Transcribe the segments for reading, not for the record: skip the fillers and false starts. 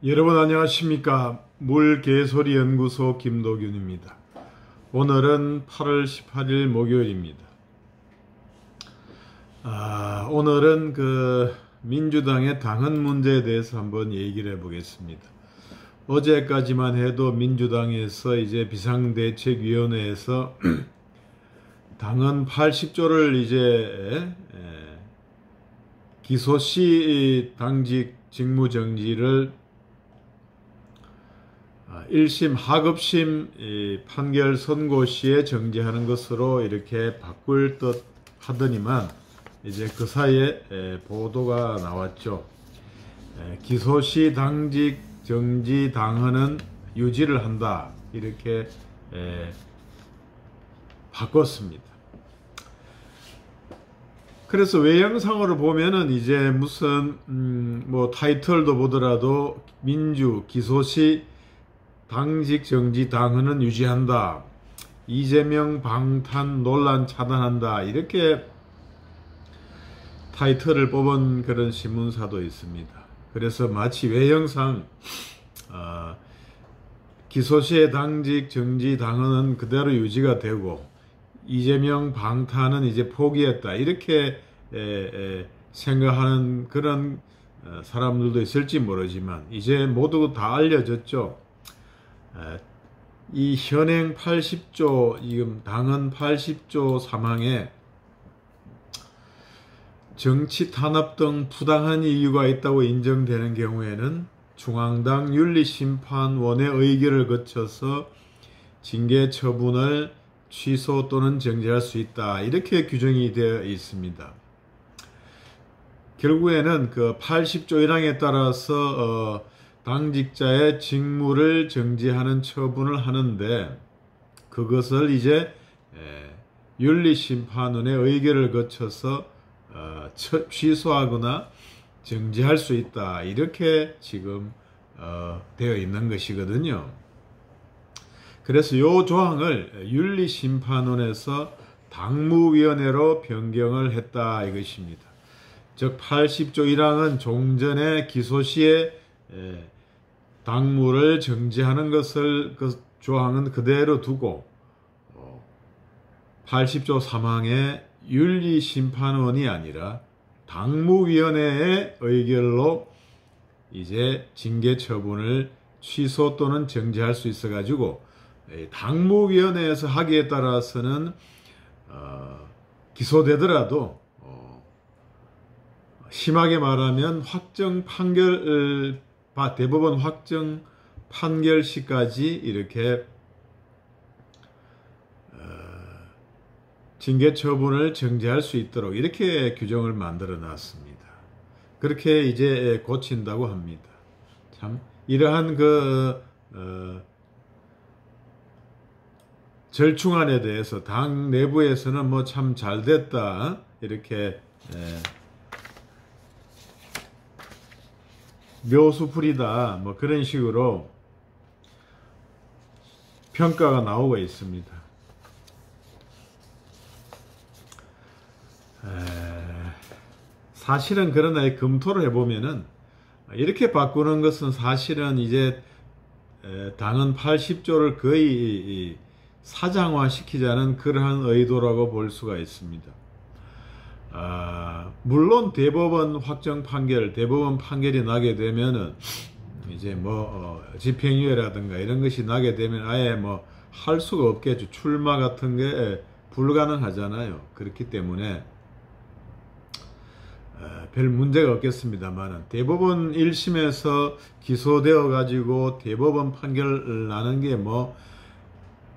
여러분 안녕하십니까. 물개소리연구소 김도균입니다. 오늘은 8월 18일 목요일입니다. 오늘은 민주당의 당헌 문제에 대해서 한번 얘기를 해보겠습니다. 어제까지만 해도 민주당에서 이제 비상대책위원회에서 당헌 80조를 이제 기소시 당직 직무정지를 1심 하급심 판결 선고 시에 정지하는 것으로 이렇게 바꿀 듯 하더니만 이제 그 사이에 보도가 나왔죠. 기소시 당직 정지 당헌은 유지를 한다, 이렇게 바꿨습니다. 그래서 외형상으로 보면은 이제 무슨 뭐 타이틀도 보더라도 민주 기소시 당직 정지 당헌은 유지한다, 이재명 방탄 논란 차단한다, 이렇게 타이틀을 뽑은 그런 신문사도 있습니다. 그래서 마치 외형상 기소시의 당직 정지 당헌은 그대로 유지가 되고 이재명 방탄은 이제 포기했다, 이렇게 생각하는 그런 사람들도 있을지 모르지만 이제 모두 다 알려졌죠. 이 현행 80조 지금 당헌 80조 3항에 정치 탄압 등 부당한 이유가 있다고 인정되는 경우에는 중앙당 윤리심판원의 의결을 거쳐서 징계 처분을 취소 또는 정지할 수 있다, 이렇게 규정이 되어 있습니다. 결국에는 그 80조 1항에 따라서 당직자의 직무를 정지하는 처분을 하는데 그것을 이제 윤리심판원의 의결을 거쳐서 취소하거나 정지할 수 있다, 이렇게 지금 되어 있는 것이거든요. 그래서 이 조항을 윤리심판원에서 당무위원회로 변경을 했다, 이것입니다. 즉 80조 1항은 종전에 기소시에 당무를 정지하는 것을 그 조항은 그대로 두고 80조 3항에 윤리심판원이 아니라 당무위원회의 의결로 이제 징계 처분을 취소 또는 정지할 수 있어 가지고 당무위원회에서 하기에 따라서는 기소되더라도 심하게 말하면 확정 판결 대법원 확정 판결 시까지 이렇게 징계 처분을 정지할 수 있도록 이렇게 규정을 만들어 놨습니다. 그렇게 이제 고친다고 합니다. 참 이러한 절충안에 대해서 당 내부에서는 뭐 참 잘됐다, 이렇게 묘수풀이다, 뭐 그런 식으로 평가가 나오고 있습니다. 사실은 그러나 검토를 해보면은 이렇게 바꾸는 것은 사실은 이제 당헌 80조를 거의 사장화 시키자는 그러한 의도라고 볼 수가 있습니다. 물론 대법원 확정 판결, 대법원 판결이 나게 되면은 이제 집행유예라든가 이런 것이 나게 되면 아예 할 수가 없겠죠. 출마 같은 게 불가능하잖아요. 그렇기 때문에 별 문제가 없겠습니다만 대법원 1심에서 기소되어 가지고 대법원 판결 나는 게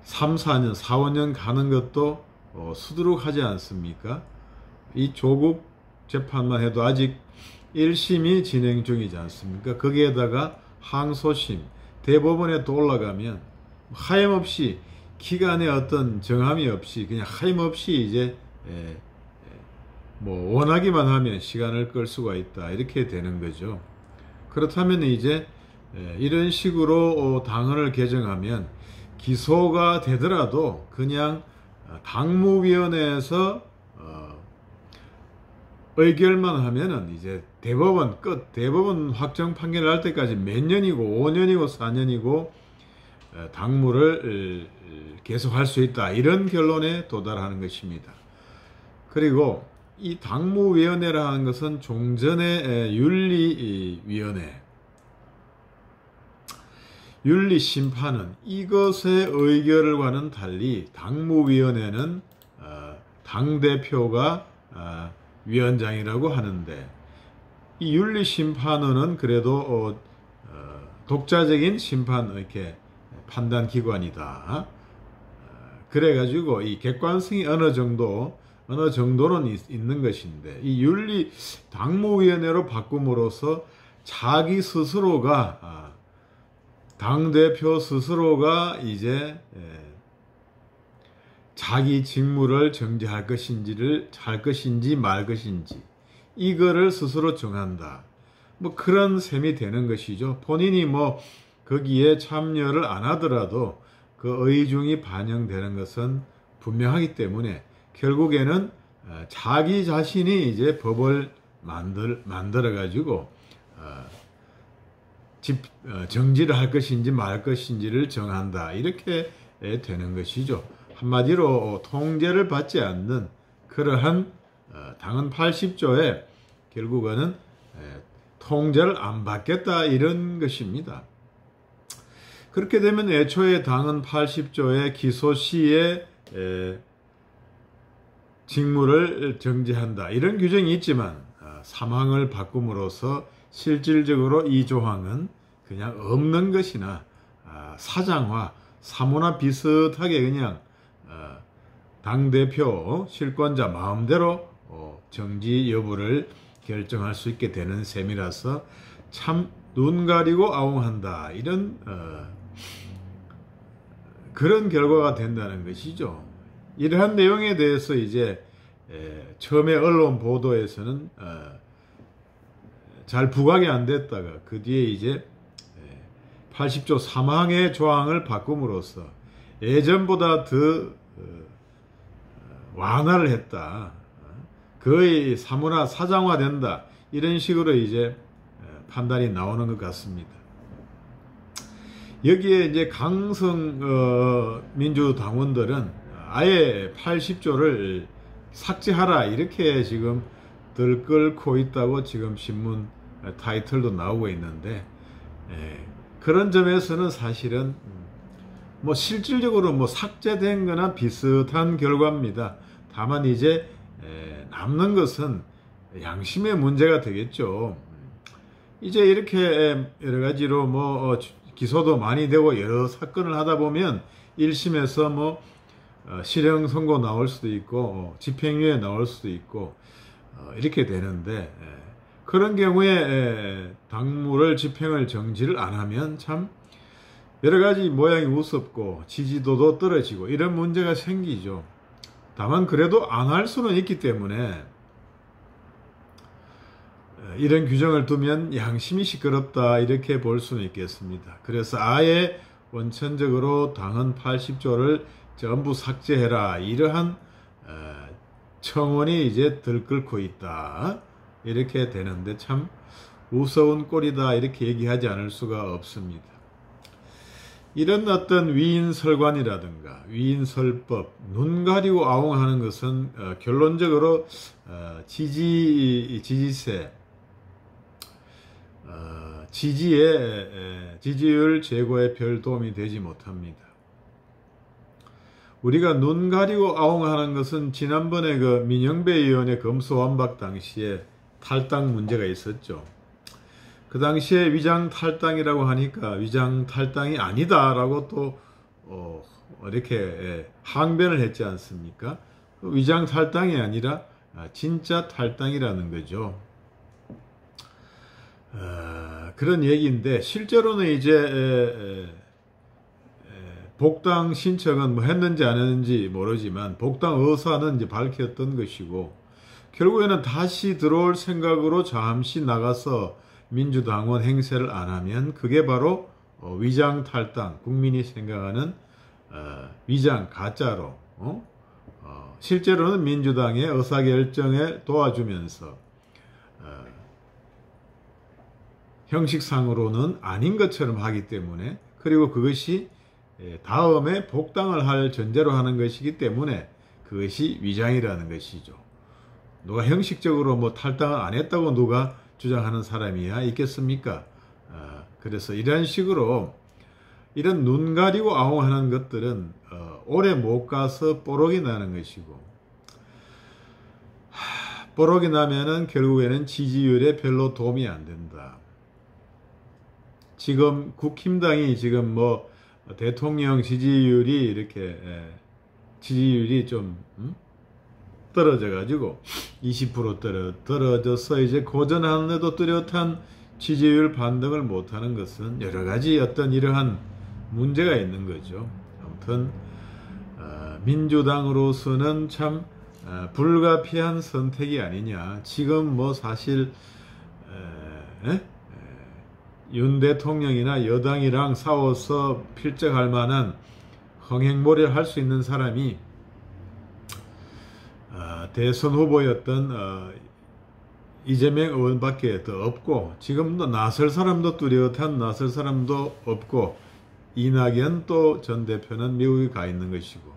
3, 4년, 4, 5년 가는 것도 수두룩하지 않습니까? 이 조국 재판만 해도 아직 1심이 진행 중이지 않습니까? 거기에다가 항소심, 대법원에 또 올라가면 하염없이 기간에 어떤 정함이 없이 그냥 하염없이 이제 원하기만 하면 시간을 끌 수가 있다, 이렇게 되는 거죠. 그렇다면 이제 이런 식으로 당헌을 개정하면 기소가 되더라도 그냥 당무위원회에서 의결만 하면은 이제 대법원 끝, 대법원 확정 판결 날 때까지 몇 년이고 5년이고 4년이고 당무를 계속할 수 있다, 이런 결론에 도달하는 것입니다. 그리고 이 당무위원회라는 것은 종전의 윤리위원회, 윤리심판은 이것의 의결과는 달리 당무위원회는 당대표가 위원장이라고 하는데, 이 윤리심판원은 그래도 독자적인 심판 이렇게 판단 기관이다. 그래가지고 이 객관성이 어느 정도는 있는 것인데, 이 윤리 당무위원회로 바꿈으로써 자기 스스로가 당대표 스스로가 이제 자기 직무를 정지할 것인지 말 것인지 이거를 스스로 정한다. 뭐 그런 셈이 되는 것이죠. 본인이 뭐 거기에 참여를 안 하더라도 그 의중이 반영되는 것은 분명하기 때문에 결국에는 자기 자신이 이제 법을 만들어 가지고 정지를 할 것인지 말 것인지를 정한다, 이렇게 되는 것이죠. 한마디로 통제를 받지 않는 그러한 당헌 80조에 결국은 통제를 안 받겠다, 이런 것입니다. 그렇게 되면 애초에 당헌 80조의 기소 시에 직무를 정지한다, 이런 규정이 있지만 사망을 바꿈으로써 실질적으로 이 조항은 그냥 없는 것이나 사장화, 사무나 비슷하게 그냥 당대표 실권자 마음대로 정지 여부를 결정할 수 있게 되는 셈이라서 참 눈 가리고 아웅한다, 이런 그런 결과가 된다는 것이죠. 이러한 내용에 대해서 이제 처음에 언론 보도에서는 잘 부각이 안 됐다가 그 뒤에 이제 80조 3항의 조항을 바꿈으로써 예전보다 더 완화를 했다, 거의 사무나 사장화된다, 이런 식으로 이제 판단이 나오는 것 같습니다. 여기에 이제 강성 민주당원들은 아예 80조를 삭제하라, 이렇게 지금 들끓고 있다고 지금 신문 타이틀도 나오고 있는데, 그런 점에서는 사실은 뭐 실질적으로 뭐 삭제된 거나 비슷한 결과입니다. 다만 이제 남는 것은 양심의 문제가 되겠죠. 이제 이렇게 여러 가지로 뭐 기소도 많이 되고 여러 사건을 하다 보면 1심에서 뭐 실형 선고 나올 수도 있고 집행유예 나올 수도 있고 이렇게 되는데, 그런 경우에 당무를 집행을 정지를 안 하면 참 여러 가지 모양이 우습고 지지도도 떨어지고 이런 문제가 생기죠. 다만 그래도 안 할 수는 있기 때문에 이런 규정을 두면 양심이 시끄럽다, 이렇게 볼 수는 있겠습니다. 그래서 아예 원천적으로 당헌 80조를 전부 삭제해라, 이러한 청원이 이제 들끓고 있다, 이렇게 되는데 참 우스운 꼴이다, 이렇게 얘기하지 않을 수가 없습니다. 이런 어떤 위인설관이라든가 위인설법, 눈 가리고 아웅하는 것은 결론적으로 지지세, 지지율 제고에 별 도움이 되지 못합니다. 우리가 눈 가리고 아웅하는 것은 지난번에 그 민영배 의원의 검수완박 당시에 탈당 문제가 있었죠. 그 당시에 위장 탈당이라고 하니까 위장 탈당이 아니다라고 또 이렇게 항변을 했지 않습니까? 위장 탈당이 아니라 진짜 탈당이라는 거죠. 그런 얘기인데, 실제로는 이제 복당 신청은 뭐 했는지 안 했는지 모르지만 복당 의사는 이제 밝혔던 것이고, 결국에는 다시 들어올 생각으로 잠시 나가서 민주당원 행세를 안 하면 그게 바로 위장 탈당, 국민이 생각하는 위장 가짜로 실제로는 민주당의 의사결정에 도와주면서 형식상으로는 아닌 것처럼 하기 때문에, 그리고 그것이 다음에 복당을 할 전제로 하는 것이기 때문에 그것이 위장이라는 것이죠. 누가 형식적으로 뭐 탈당을 안 했다고 누가 주장하는 사람이야 있겠습니까? 그래서 이런 식으로 이런 눈 가리고 아웅하는 것들은 오래 못 가서 뽀록이 나는 것이고, 뽀록이 나면은 결국에는 지지율에 별로 도움이 안 된다. 지금 국힘당이 지금 뭐 대통령 지지율이 이렇게 지지율이 좀 떨어져 가지고 20% 떨어져서 이제 고전하는데도 뚜렷한 지지율 반등을 못하는 것은 여러 가지 어떤 이러한 문제가 있는 거죠. 아무튼 민주당으로서는 참 불가피한 선택이 아니냐. 지금 뭐 사실 윤 대통령이나 여당이랑 싸워서 필적할 만한 흥행몰이를 할 수 있는 사람이 대선 후보였던 이재명 의원밖에 더 없고, 지금도 나설 사람도 뚜렷한 나설 사람도 없고, 이낙연 또 전 대표는 미국에 가 있는 것이고,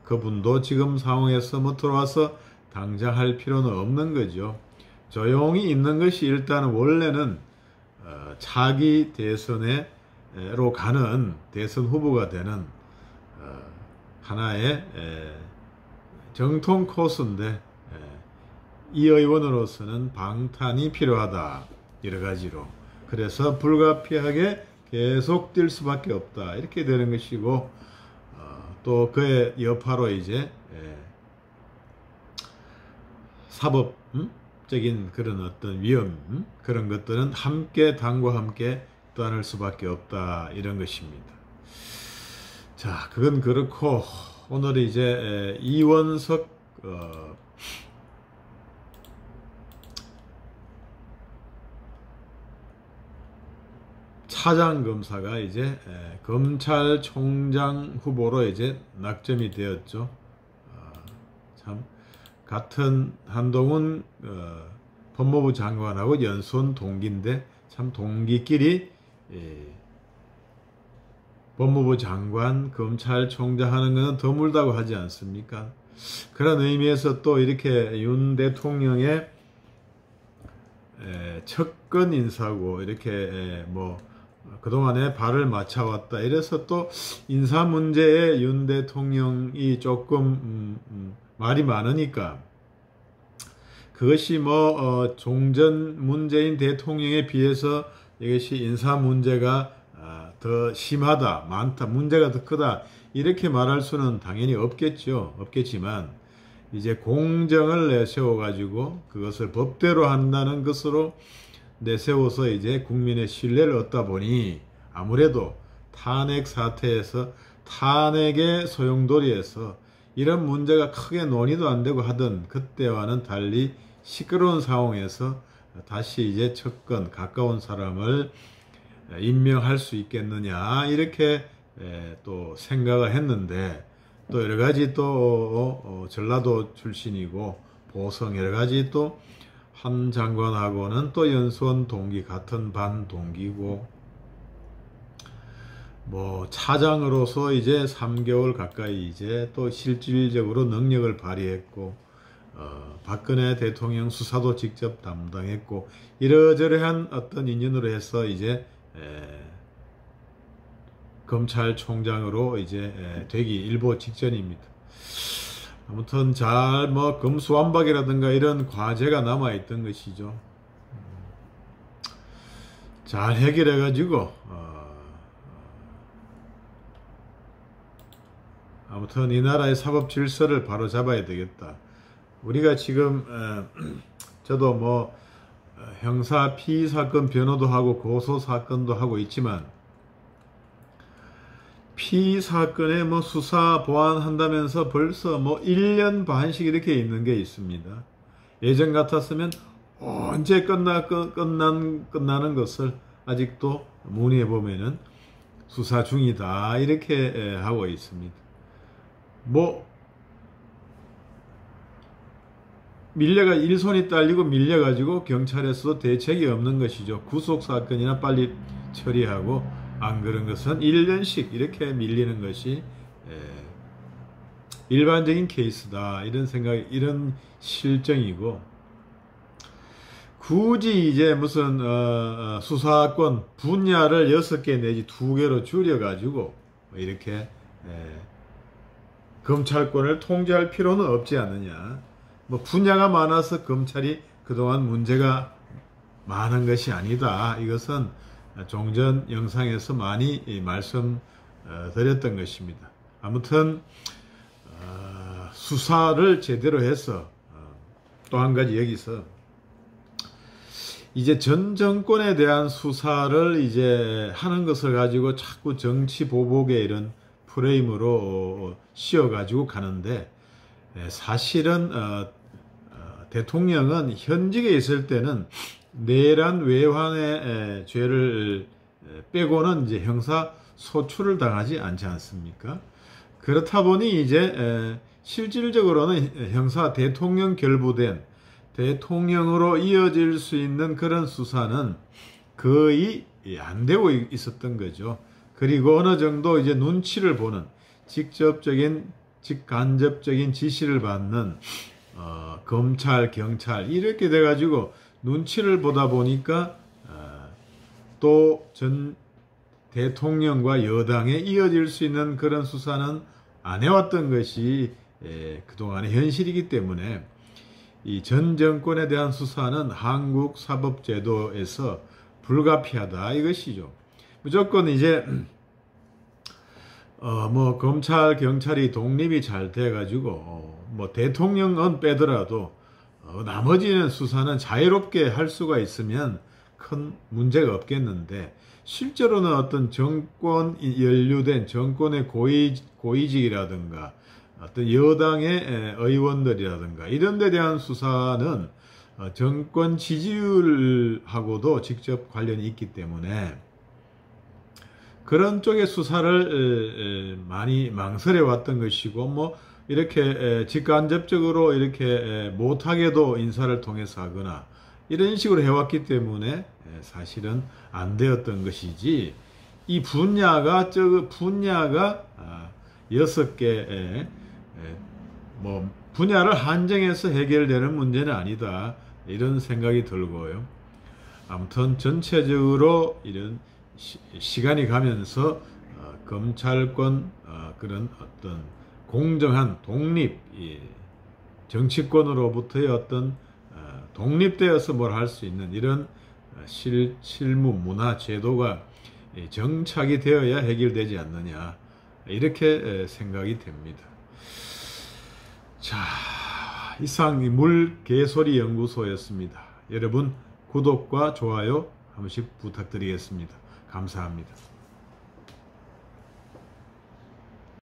그분도 지금 상황에서 뭐 들어와서 당장 할 필요는 없는 거죠. 조용히 있는 것이 일단 원래는 차기 대선으로 가는 대선 후보가 되는 하나의 정통 코스인데, 이 의원으로서는 방탄이 필요하다. 여러 가지로. 그래서 불가피하게 계속 뛸 수밖에 없다. 이렇게 되는 것이고, 또 그의 여파로 이제 사법적인 그런 어떤 위험, 그런 것들은 함께 당과 함께 떠날 수밖에 없다. 이런 것입니다. 자, 그건 그렇고, 오늘 이제 이원석 차장검사가 이제 검찰총장 후보로 이제 낙점이 되었죠. 참 같은 한동훈 법무부 장관하고 연수원 동기인데, 참 동기끼리 법무부 장관, 검찰총장 하는 것은 드물다고 하지 않습니까? 그런 의미에서 또 이렇게 윤 대통령의 측근 인사고, 이렇게 뭐 그동안에 발을 맞춰왔다. 이래서 또 인사 문제에 윤 대통령이 조금 말이 많으니까, 그것이 뭐 종전 문재인 대통령에 비해서 이것이 인사 문제가 더 심하다, 많다, 문제가 더 크다, 이렇게 말할 수는 당연히 없겠죠. 없겠지만 이제 공정을 내세워 가지고 그것을 법대로 한다는 것으로 내세워서 이제 국민의 신뢰를 얻다 보니, 아무래도 탄핵 사태에서, 탄핵의 소용돌이에서 이런 문제가 크게 논의도 안 되고 하던 그때와는 달리 시끄러운 상황에서 다시 이제 측근, 가까운 사람을 임명할 수 있겠느냐, 이렇게 또 생각을 했는데, 또 여러 가지 또 전라도 출신이고 보성 여러 가지 또 한 장관하고는 또 연수원 동기, 같은 반 동기고, 뭐 차장으로서 이제 3개월 가까이 이제 또 실질적으로 능력을 발휘했고, 박근혜 대통령 수사도 직접 담당했고, 이러저러한 어떤 인연으로 해서 이제 검찰총장으로 이제 되기 일보 직전입니다. 아무튼 잘 뭐 금수완박이라든가 이런 과제가 남아 있던 것이죠. 잘 해결해 가지고 아무튼 이 나라의 사법 질서를 바로 잡아야 되겠다. 우리가 지금 저도 뭐 형사 피의 사건 변호도 하고 고소 사건도 하고 있지만, 피의 사건에 뭐 수사 보완한다면서 벌써 뭐 1년 반씩 이렇게 있는 게 있습니다. 예전 같았으면 언제 끝나는 것을 아직도 문의해 보면은 수사 중이다, 이렇게 하고 있습니다. 뭐 일손이 딸리고 밀려가지고 경찰에서도 대책이 없는 것이죠. 구속사건이나 빨리 처리하고, 안 그런 것은 1년씩 이렇게 밀리는 것이 일반적인 케이스다. 이런 생각, 이런 실정이고, 굳이 이제 무슨 수사권 분야를 6개 내지 2개로 줄여가지고 이렇게 검찰권을 통제할 필요는 없지 않느냐. 뭐 분야가 많아서 검찰이 그동안 문제가 많은 것이 아니다. 이것은 종전 영상에서 많이 말씀드렸던 것입니다. 아무튼 수사를 제대로 해서 또 한 가지 여기서 이제 전 정권에 대한 수사를 이제 하는 것을 가지고 자꾸 정치 보복의 이런 프레임으로 씌워가지고 가는데, 사실은 대통령은 현직에 있을 때는 내란 외환의 죄를 빼고는 이제 형사 소출을 당하지 않지 않습니까? 그렇다 보니 이제 실질적으로는 형사 대통령 결부된 대통령으로 이어질 수 있는 그런 수사는 거의 안 되고 있었던 거죠. 그리고 어느 정도 이제 눈치를 보는, 직접적인, 직간접적인 지시를 받는 검찰, 경찰 이렇게 돼가지고 눈치를 보다 보니까 또 전 대통령과 여당에 이어질 수 있는 그런 수사는 안 해왔던 것이 그동안의 현실이기 때문에 이 전 정권에 대한 수사는 한국 사법제도에서 불가피하다 이것이죠. 무조건 이제 뭐 검찰 경찰이 독립이 잘 돼가지고 뭐 대통령은 빼더라도 나머지는 수사는 자유롭게 할 수가 있으면 큰 문제가 없겠는데, 실제로는 어떤 정권 연루된 정권의 고위직이라든가 어떤 여당의 의원들이라든가 이런 데 대한 수사는 정권 지지율하고도 직접 관련이 있기 때문에 그런 쪽의 수사를 많이 망설여 왔던 것이고, 뭐 이렇게 직간접적으로 이렇게 못하게도 인사를 통해서 하거나 이런 식으로 해왔기 때문에 사실은 안 되었던 것이지, 이 분야가 6개 뭐 분야를 한정해서 해결되는 문제는 아니다, 이런 생각이 들고요. 아무튼 전체적으로 이런 시간이 가면서 검찰권 그런 어떤 공정한 독립, 정치권으로부터의 어떤 독립되어서 뭘 할 수 있는 이런 실무 문화 제도가 정착이 되어야 해결되지 않느냐, 이렇게 생각이 됩니다. 자, 이상 물개소리 연구소였습니다. 여러분 구독과 좋아요 한 번씩 부탁드리겠습니다. 감사합니다.